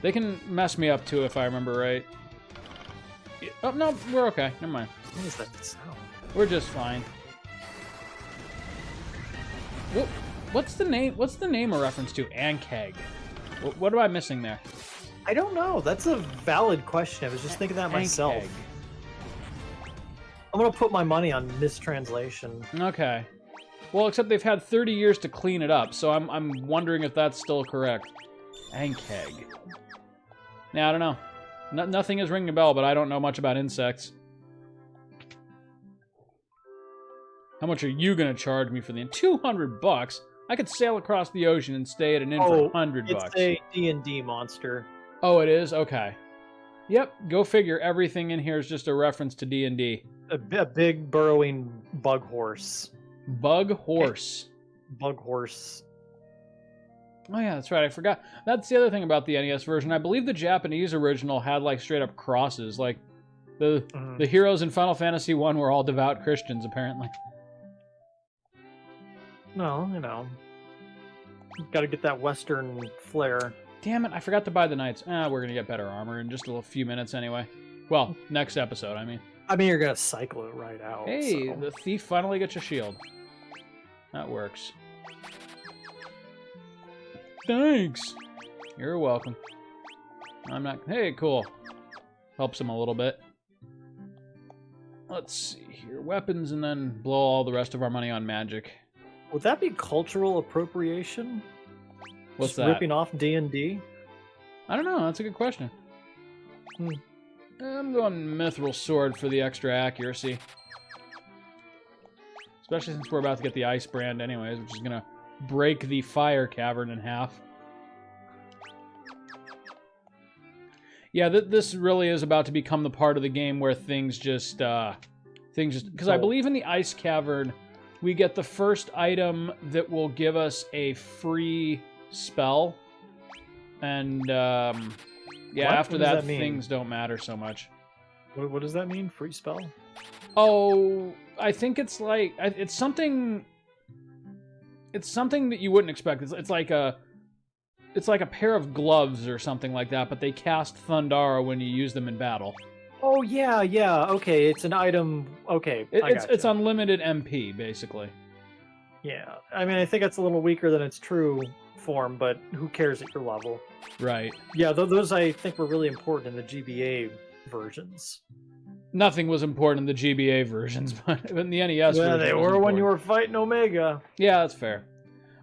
They can mess me up, too, if I remember right. Oh, no, we're okay. Never mind. What is that sound? We're just fine. What's the name a reference to? Ankeg. What am I missing there? I don't know. That's a valid question. I was just thinking that myself. Ankeg. I'm gonna put my money on mistranslation. Okay. Well, except they've had 30 years to clean it up, so I'm wondering if that's still correct. Ankeg. Now, I don't know. Nothing is ringing a bell, but I don't know much about insects. How much are you going to charge me for the $200? I could sail across the ocean and stay at an inn for $100. It's a D&D monster. Oh, it is? Okay. Yep, go figure. Everything in here is just a reference to D&D. A big burrowing bug horse. Bug horse. Bug horse. Oh yeah, that's right. I forgot. That's the other thing about the NES version. I believe the Japanese original had like straight up crosses. Like the heroes in Final Fantasy 1 were all devout Christians, apparently. No, got to get that Western flair. Damn it! I forgot to buy the knights. We're gonna get better armor in just a few minutes anyway. Well, next episode, I mean. You're gonna cycle it right out. Hey, so. The thief finally gets a shield. That works. Thanks. You're welcome. I'm not... Hey, cool. Helps him a little bit. Let's see here. Weapons, and then blow all the rest of our money on magic. Would that be cultural appropriation? What's Just that? ripping off D&D? I don't know. That's a good question. I'm going Mithril Sword for the extra accuracy. Especially since we're about to get the Ice Brand anyways, which is going to break the Fire Cavern in half. Yeah, this really is about to become the part of the game where things just... Because I believe in the Ice Cavern, we get the first item that will give us a free spell. And, yeah, after that, things don't matter so much. What does that mean, free spell? Oh, I think it's like... It's something that you wouldn't expect. It's like a it's like a pair of gloves or something like that, but they cast Thundara when you use them in battle. Oh yeah, okay, it's an item. Okay, It's unlimited MP basically. Yeah, I mean, I think it's a little weaker than its true form, but who cares at your level? Right. Yeah, those I think were really important in the GBA versions. Nothing was important in the GBA versions, but in the NES version, they were when you were fighting Omega. Yeah, that's fair.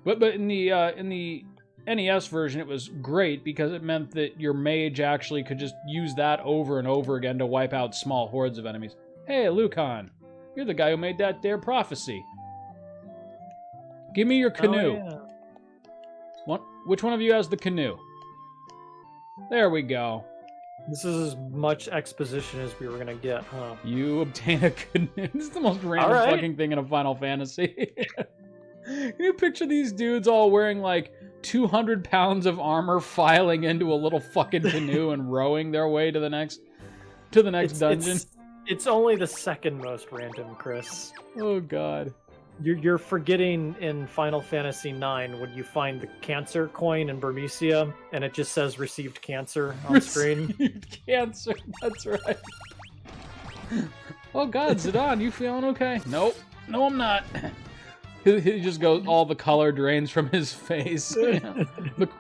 But in the NES version, it was great because it meant that your mage actually could just use that over and over again to wipe out small hordes of enemies. Hey, Lucan, you're the guy who made that Dare Prophecy. Give me your canoe. Oh, yeah. Which one of you has the canoe? There we go. This is as much exposition as we were gonna get, huh? You obtain a canoe. This is the most random fucking thing in a Final Fantasy. Can you picture these dudes all wearing like 200 pounds of armor filing into a little fucking canoe and rowing their way to the next dungeon? It's only the second most random, Chris. Oh god. You're forgetting in Final Fantasy IX when you find the cancer coin in Burmecia and it just says received cancer on screen. Received cancer, that's right. Oh god, Zidane, you feeling okay? Nope. No, I'm not. He just goes, all the color drains from his face.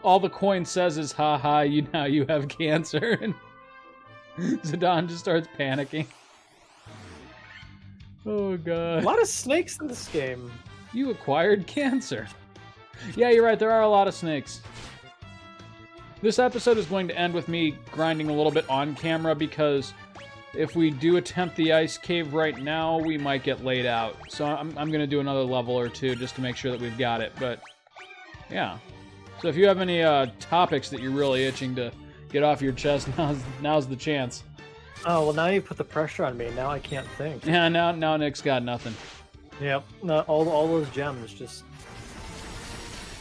All the coin says is, haha, you have cancer. And Zidane just starts panicking. Oh god. A lot of snakes in this game. You acquired cancer. Yeah, you're right, there are a lot of snakes. This episode is going to end with me grinding a little bit on camera because if we do attempt the ice cave right now, we might get laid out. So I'm going to do another level or two just to make sure that we've got it. But, yeah. So if you have any topics that you're really itching to get off your chest, now's the chance. Oh, well, now you put the pressure on me. Now I can't think. Yeah, now Nick's got nothing. Yep. No, all those gems just...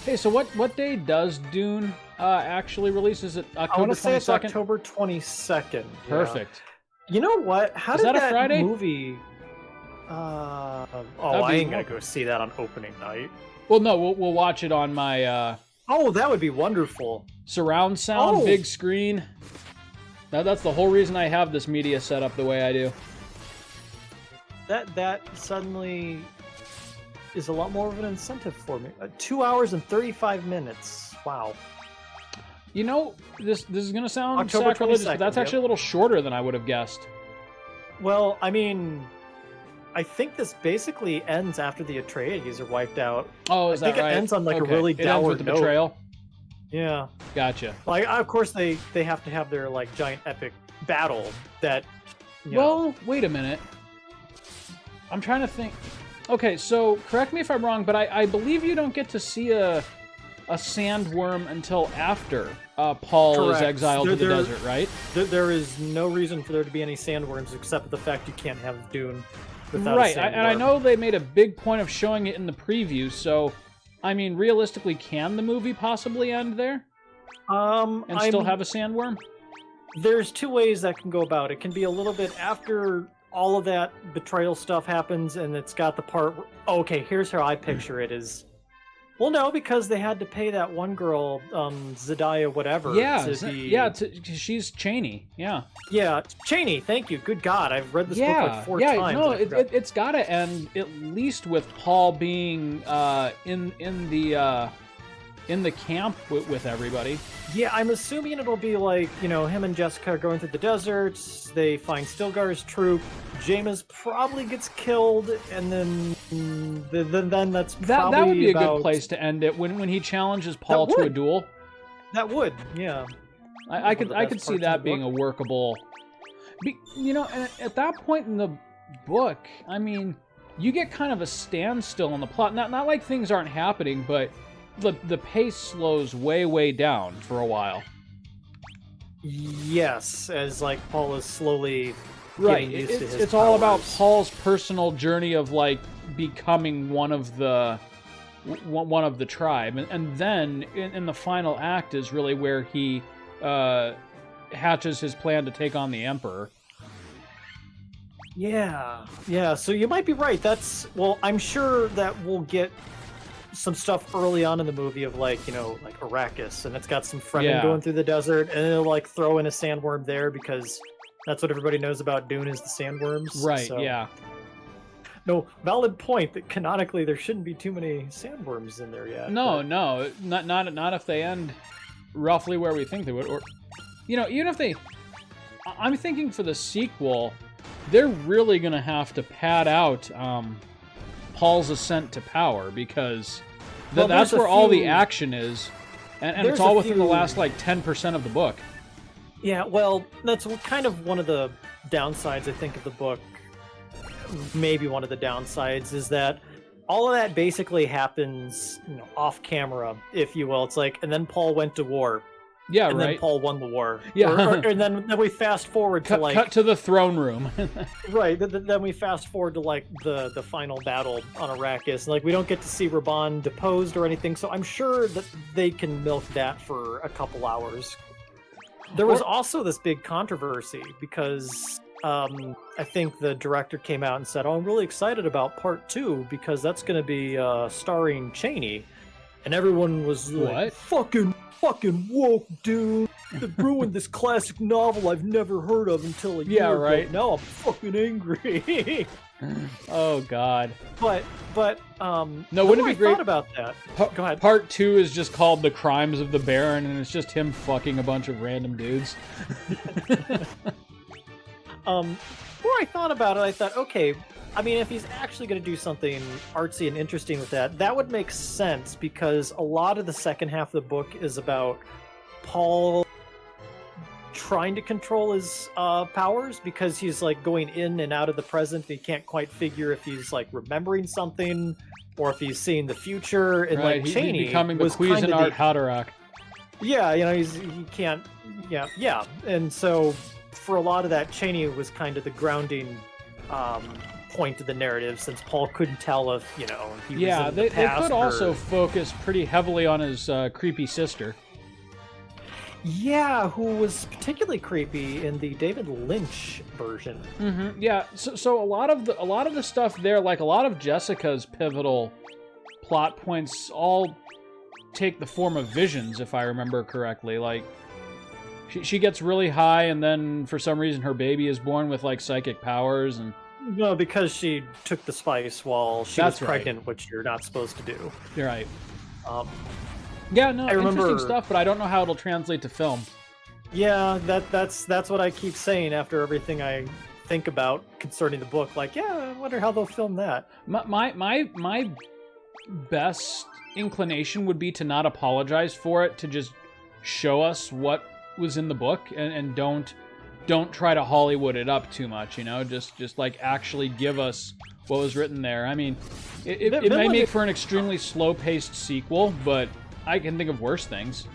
Hey, so what day does Dune actually release? Is it October 22nd? I want to say it's October 22nd. Perfect. Yeah. You know what? How Is did that a Friday? movie... I ain't gonna go see that on opening night. Well, no, we'll watch it on my... Oh, that would be wonderful. Surround sound, big screen. That's the whole reason I have this media set up the way I do. That suddenly is a lot more of an incentive for me. 2 hours and 35 minutes. Wow. You know, this is going to sound October sacrilegious, but 22nd, that's actually a little shorter than I would have guessed. Well, I mean, I think this basically ends after the Atreides are wiped out. Oh, is that right? I think it ends on like a really it ends with dour the note. betrayal? Yeah. Gotcha. Like, of course, they have to have their like giant epic battle that. Well, wait a minute. I'm trying to think. Okay, so correct me if I'm wrong, but I believe you don't get to see a sandworm until after Paul is exiled to the desert, right? There is no reason for there to be any sandworms except the fact you can't have Dune without right, a sandworm. and I know they made a big point of showing it in the preview, so I mean, realistically, can the movie possibly end there? Still have a sandworm? There's two ways that can go about it. It can be a little bit after all of that betrayal stuff happens, and it's got the part where, okay, here's how I picture it is... Well, no, because they had to pay that one girl, Zendaya whatever. Yeah, she's Cheney, yeah. Yeah, Cheney, thank you. Good God, I've read this book like four times. Yeah, no, it's got to end at least with Paul being in the camp with everybody. Yeah, I'm assuming it'll be like, him and Jessica are going through the deserts, they find Stilgar's troop, Jameis probably gets killed, and then that's probably that would be a good place to end it when he challenges Paul to a duel. That would, yeah. I could see that being a workable. And at that point in the book, I mean, you get kind of a standstill in the plot. Not like things aren't happening, but the pace slows way down for a while. Yes, as like Paul is slowly right. Used to his it's powers. all about Paul's personal journey of like becoming one of the tribe, and then in the final act is really where he hatches his plan to take on the Emperor. Yeah. So you might be right. I'm sure that we'll get some stuff early on in the movie of like, like Arrakis, and it's got some Fremen Yeah. going through the desert, and it'll like throw in a sandworm there because that's what everybody knows about Dune is the sandworms. Right, so. yeah. No, valid point that canonically there shouldn't be too many sandworms in there yet. No, not if they end roughly where we think they would, or even if they. I'm thinking for the sequel, they're really gonna have to pad out Paul's ascent to power because that's where all the action is, and it's all within the last like 10% of the book. Yeah, well, that's kind of one of the downsides I think of the book. Maybe one of the downsides is that all of that basically happens, off camera, if you will. It's like, and then Paul went to war. Yeah, and right. then Paul won the war. Yeah. And then we fast forward to like... Cut to the throne room. Right, then we fast forward to like the final battle on Arrakis. Like, we don't get to see Raban deposed or anything, so I'm sure that they can milk that for a couple hours. There was also this big controversy because... I think the director came out and said, "Oh, I'm really excited about part 2 because that's going to be starring Chaney," and everyone was like, "Fucking woke, dude! They ruined this classic novel I've never heard of until a year ago. Now I'm fucking angry." Oh God! But no, wouldn't it be great? Thought about that. Go ahead. Part 2 is just called "The Crimes of the Baron," and it's just him fucking a bunch of random dudes. Before I thought about it, I thought, okay, I mean, if he's actually going to do something artsy and interesting with that would make sense because a lot of the second half of the book is about Paul trying to control his powers because he's like going in and out of the present. He can't quite figure if he's like remembering something or if he's seeing the future. And like Chaney he's becoming the was Cuisinart Haderach. Yeah, he can't. Yeah, and so. For a lot of that, Chaney was kind of the grounding point of the narrative, since Paul couldn't tell if, he was in the past. They could also focus pretty heavily on his creepy sister. Yeah, who was particularly creepy in the David Lynch version. Mm-hmm. Yeah, so a lot of the stuff there, like a lot of Jessica's pivotal plot points, all take the form of visions, if I remember correctly. Like. She gets really high, and then for some reason her baby is born with like psychic powers, and no, because she took the spice while she was pregnant, which you're not supposed to do. You're right. Yeah, no, interesting stuff, but I don't know how it'll translate to film. Yeah, that's what I keep saying after everything I think about concerning the book. Like, yeah, I wonder how they'll film that. My best inclination would be to not apologize for it, to just show us what was in the book and don't try to Hollywood it up too much, just like actually give us what was written there. I mean, it may make for an extremely slow-paced sequel, but I can think of worse things.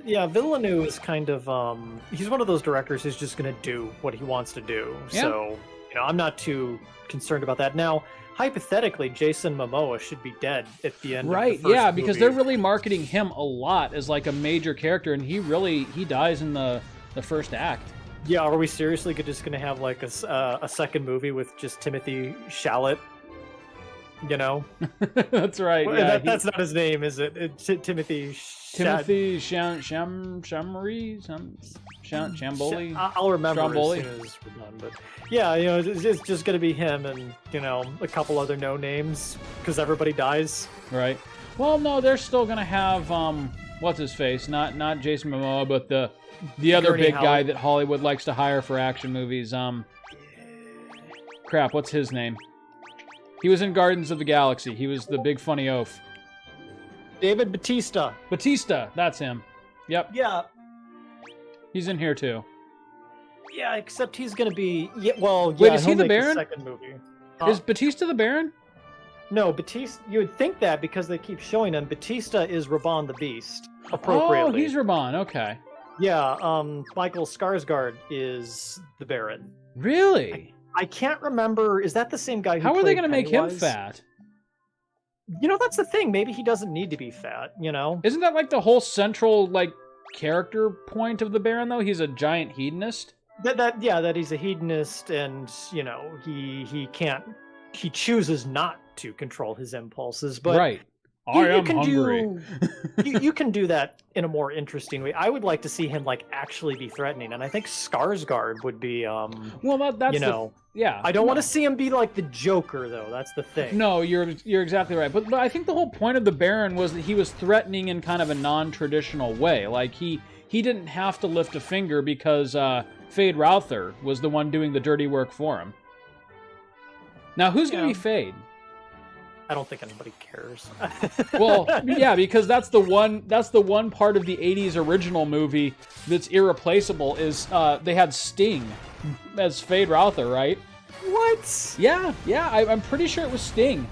Yeah, Villeneuve is kind of he's one of those directors who's just going to do what he wants to do. Yeah. So, I'm not too concerned about that. Now, hypothetically, Jason Momoa should be dead at the end of the first movie. Because they're really marketing him a lot as like a major character, and he dies in the first act. Yeah, are we seriously just going to have like a second movie with just Timothy Chalamet? That's right. Well, yeah, that's not his name, is it? Timothy Shamboli. I'll remember Stromboli. as soon as we're done. But yeah, it's just gonna be him and a couple other no names because everybody dies. Right. Well, no, they're still gonna have what's his face? Not Jason Momoa, but the other Gurney big Howard. guy that Hollywood likes to hire for action movies. Crap, what's his name? He was in Guardians of the Galaxy. He was the big funny oaf. David Bautista. Batista, that's him. Yep. Yeah. He's in here too. Yeah, except he's gonna be. Wait, is he the Baron? Second movie. Is Batista the Baron? No, Batista. You would think that because they keep showing him. Batista is Raban the Beast. Appropriately. Oh, he's Raban. Okay. Yeah. Michael Skarsgård is the Baron. Really? I can't remember. Is that the same guy? How are they going to make him fat? That's the thing. Maybe he doesn't need to be fat. Isn't that like the whole central character point of the Baron though? He's a giant hedonist. That he's a hedonist, and he chooses not to control his impulses. But right. I am hungry. You can do that in a more interesting way. I would like to see him like actually be threatening, and I think Skarsgård would be. Well, that's you know, yeah. I don't want to see him be like the Joker, though. That's the thing. No, you're exactly right. But I think the whole point of the Baron was that he was threatening in kind of a non-traditional way. Like he didn't have to lift a finger because Fade Routher was the one doing the dirty work for him. Now, who's going to be Fade? I don't think anybody cares. Well, yeah, because that's the one part of the '80s original movie that's irreplaceable. Is they had Sting as Fade Routher, right? What? Yeah, I'm pretty sure it was Sting.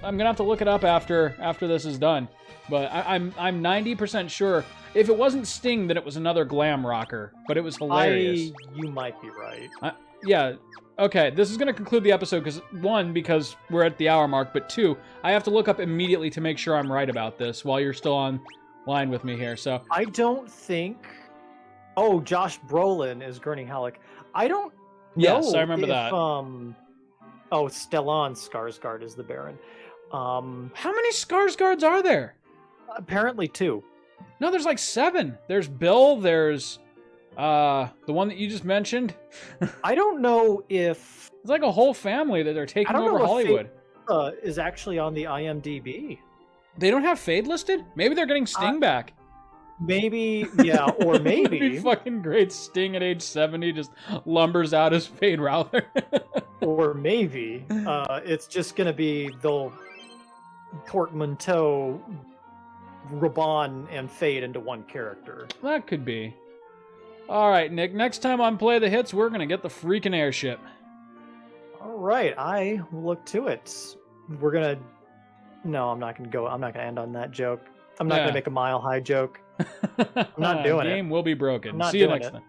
I'm gonna have to look it up after this is done, but I'm 90% sure. If it wasn't Sting, then it was another glam rocker. But it was hilarious. You might be right. Yeah. Okay, this is going to conclude the episode because we're at the hour mark, but two, I have to look up immediately to make sure I'm right about this while you're still on line with me here. So I don't think. Oh, Josh Brolin is Gurney Halleck. I don't know. Yes, I remember that. Oh, Stellan Skarsgård is the Baron. How many Skarsgards are there? Apparently 2. No, there's like 7. There's Bill. There's the one that you just mentioned. I don't know if it's like a whole family that are taking over Hollywood. Fade, is actually on the IMDb. They don't have Fade listed? Maybe they're getting Sting back. Maybe, yeah, or maybe. It'd be fucking great. Sting at age 70 just lumbers out as Fade Routher. Or maybe it's just gonna be they'll portmanteau Raban and Fade into one character. That could be. All right, Nick, next time on Play the Hits, we're going to get the freaking airship. All right, I will look to it. We're going to... No, I'm not going to end on that joke. I'm not going to make a Mile High joke. I'm not doing it. Game will be broken. I'm not See you doing next it. time.